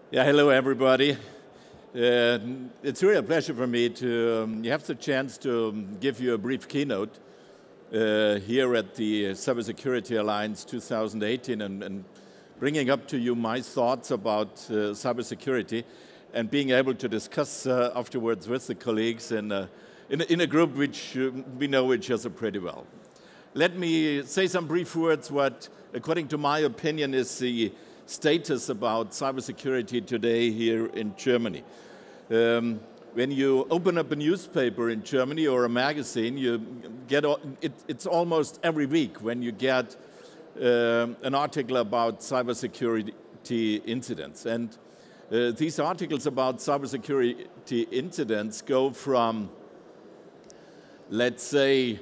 Yeah, hello everybody. It's really a pleasure for me to have the chance to give you a brief keynote here at the Cybersecurity Alliance 2018 and bringing up to you my thoughts about cybersecurity and being able to discuss afterwards with the colleagues in a group which we know each other pretty well. Let me say some brief words what, according to my opinion, is the status about cybersecurity today here in Germany. When you open up a newspaper in Germany or a magazine, you get it's almost every week when you get an article about cybersecurity incidents. And these articles about cybersecurity incidents go from, let's say,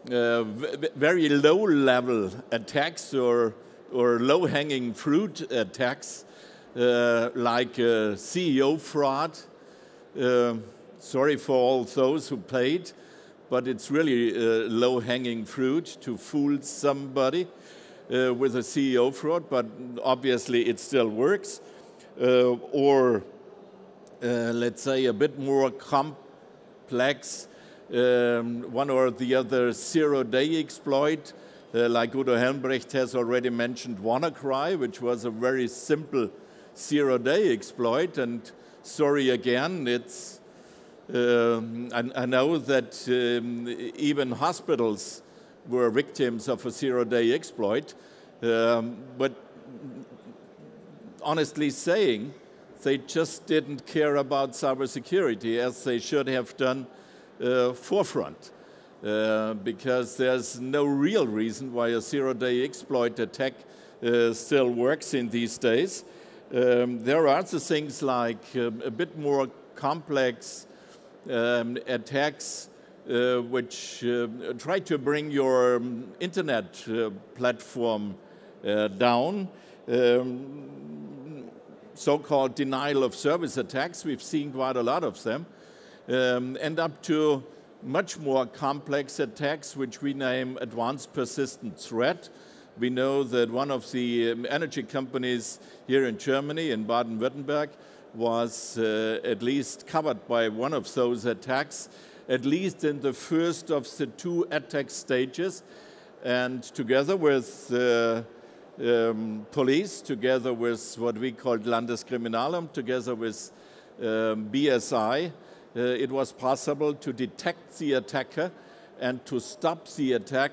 very low-level attacks or low-hanging fruit attacks like CEO fraud. Sorry for all those who paid, but it's really low-hanging fruit to fool somebody with a CEO fraud, but obviously it still works. Or let's say a bit more complex, one or the other zero-day exploit, like Udo Helmbrecht has already mentioned WannaCry, which was a very simple zero-day exploit. And sorry again, it's I know that even hospitals were victims of a zero-day exploit, but honestly saying, they just didn't care about cybersecurity as they should have done forefront. Because there's no real reason why a zero-day exploit attack still works in these days. There are other things like a bit more complex attacks which try to bring your internet platform down. So-called denial of service attacks, we've seen quite a lot of them, and up to much more complex attacks, which we name advanced persistent threat. We know that one of the energy companies here in Germany, in Baden-Württemberg, was at least covered by one of those attacks, at least in the first of the two attack stages. And together with police, together with what we called Landeskriminalamt, together with BSI, it was possible to detect the attacker and to stop the attack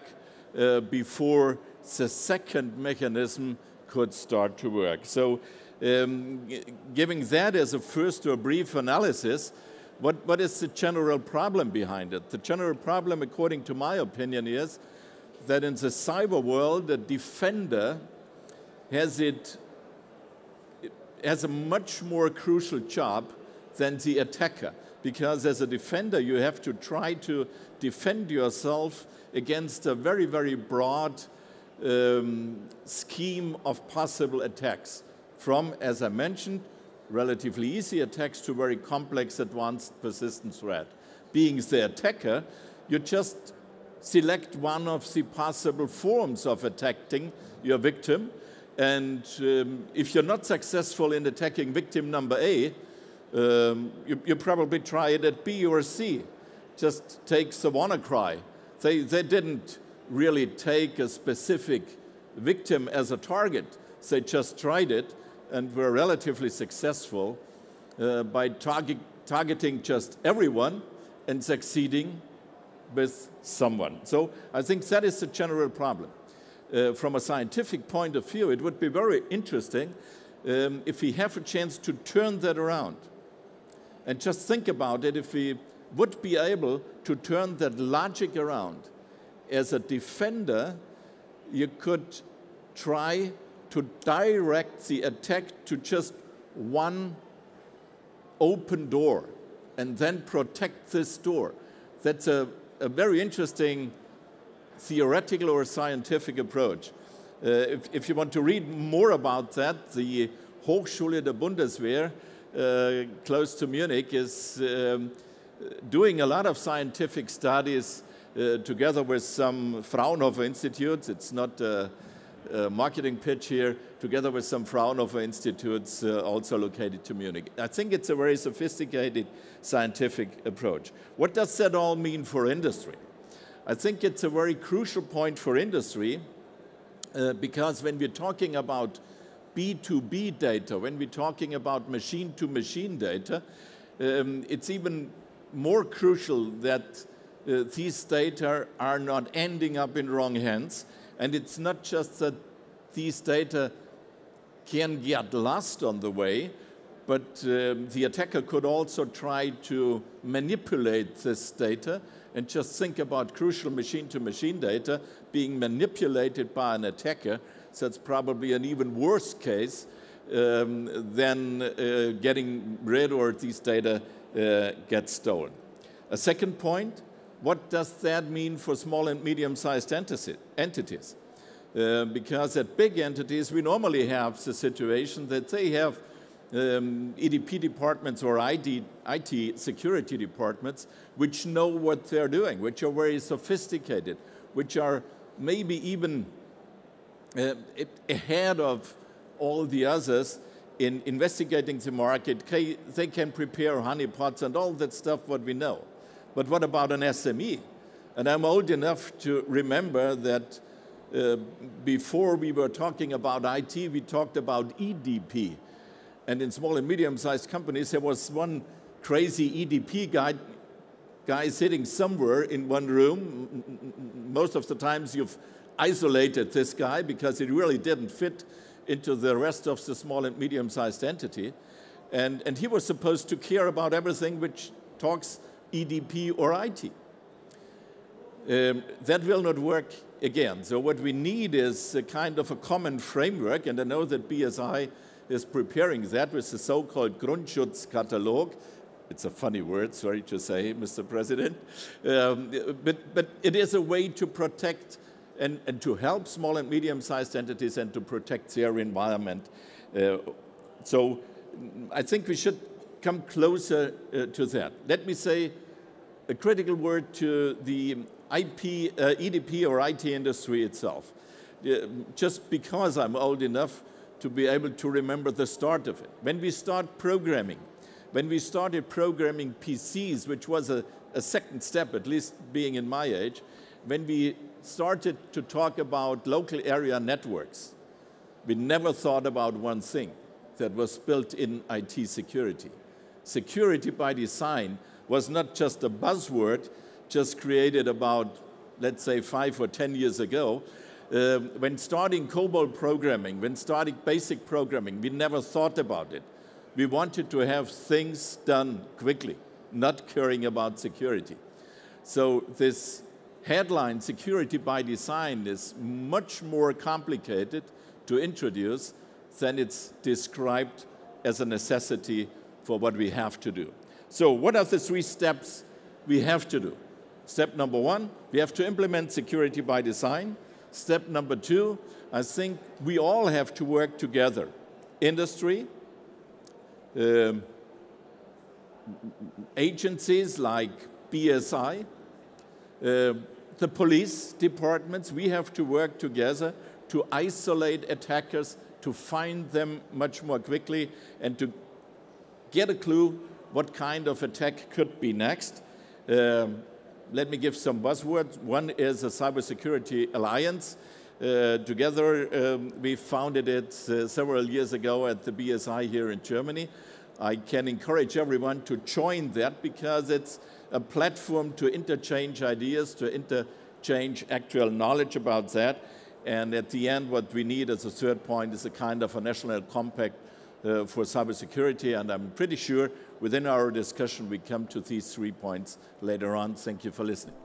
before the second mechanism could start to work. So giving that as a first or brief analysis, what is the general problem behind it? The general problem, according to my opinion, is that in the cyber world, the defender has a much more crucial job than the attacker. Because as a defender, you have to try to defend yourself against a very, very broad scheme of possible attacks. From, as I mentioned, relatively easy attacks to very complex, advanced, persistent threat. Being the attacker, you just select one of the possible forms of attacking your victim. And if you're not successful in attacking victim number A, you probably try it at B or C. Just take the WannaCry. They didn't really take a specific victim as a target. They just tried it and were relatively successful by targeting just everyone and succeeding with someone. So I think that is the general problem. From a scientific point of view, it would be very interesting if we have a chance to turn that around. And just think about it, if we would be able to turn that logic around. As a defender, you could try to direct the attack to just one open door and then protect this door. That's a very interesting theoretical or scientific approach. If you want to read more about that, the Hochschule der Bundeswehr close to Munich is doing a lot of scientific studies together with some Fraunhofer institutes. It's not a marketing pitch here, together with some Fraunhofer institutes also located to Munich. I think it's a very sophisticated scientific approach. What does that all mean for industry? I think it's a very crucial point for industry because when we're talking about B2B data, when we're talking about machine-to-machine data, it's even more crucial that these data are not ending up in wrong hands. And it's not just that these data can get lost on the way, but the attacker could also try to manipulate this data. And just think about crucial machine-to-machine data being manipulated by an attacker. So it's probably an even worse case than getting rid or these data get stolen. A second point, what does that mean for small and medium-sized entities? Because at big entities, we normally have the situation that they have EDP departments or IT security departments which know what they're doing, which are very sophisticated, which are maybe even ahead of all the others in investigating the market. They can prepare honeypots and all that stuff, what we know. But what about an SME? And I'm old enough to remember that before we were talking about IT, we talked about EDP. And in small and medium-sized companies, there was one crazy EDP guy sitting somewhere in one room. Most of the times you've isolated this guy because he really didn't fit into the rest of the small and medium-sized entity. And he was supposed to care about everything which talks EDP or IT. That will not work again. So what we need is a kind of a common framework, and I know that BSI is preparing that with the so-called Grundschutzkatalog. It's a funny word, sorry to say, Mr. President. But it is a way to protect and to help small and medium-sized entities and to protect their environment. So I think we should come closer to that. Let me say a critical word to the EDP or IT industry itself. Just because I'm old enough to be able to remember the start of it. When we start programming, when we started programming PCs, which was a second step, at least being in my age, when we started to talk about local area networks, we never thought about one thing that was built in IT security. Security by design was not just a buzzword just created about, let's say, 5 or 10 years ago. When starting COBOL programming, when starting basic programming, we never thought about it. We wanted to have things done quickly, not caring about security. So this headline, security by design, is much more complicated to introduce than it's described as a necessity for what we have to do. So what are the 3 steps we have to do? Step number 1, we have to implement security by design. Step number 2, I think we all have to work together. Industry, agencies like BSI, the police departments, we have to work together to isolate attackers, to find them much more quickly, and to get a clue what kind of attack could be next. Let me give some buzzwords. One is a cybersecurity alliance. Together, we founded it several years ago at the BSI here in Germany. I can encourage everyone to join that because it's a platform to interchange ideas, to interchange actual knowledge about that. And at the end, what we need as a third point is a kind of a national compact for cybersecurity. And I'm pretty sure within our discussion we come to these 3 points later on. Thank you for listening.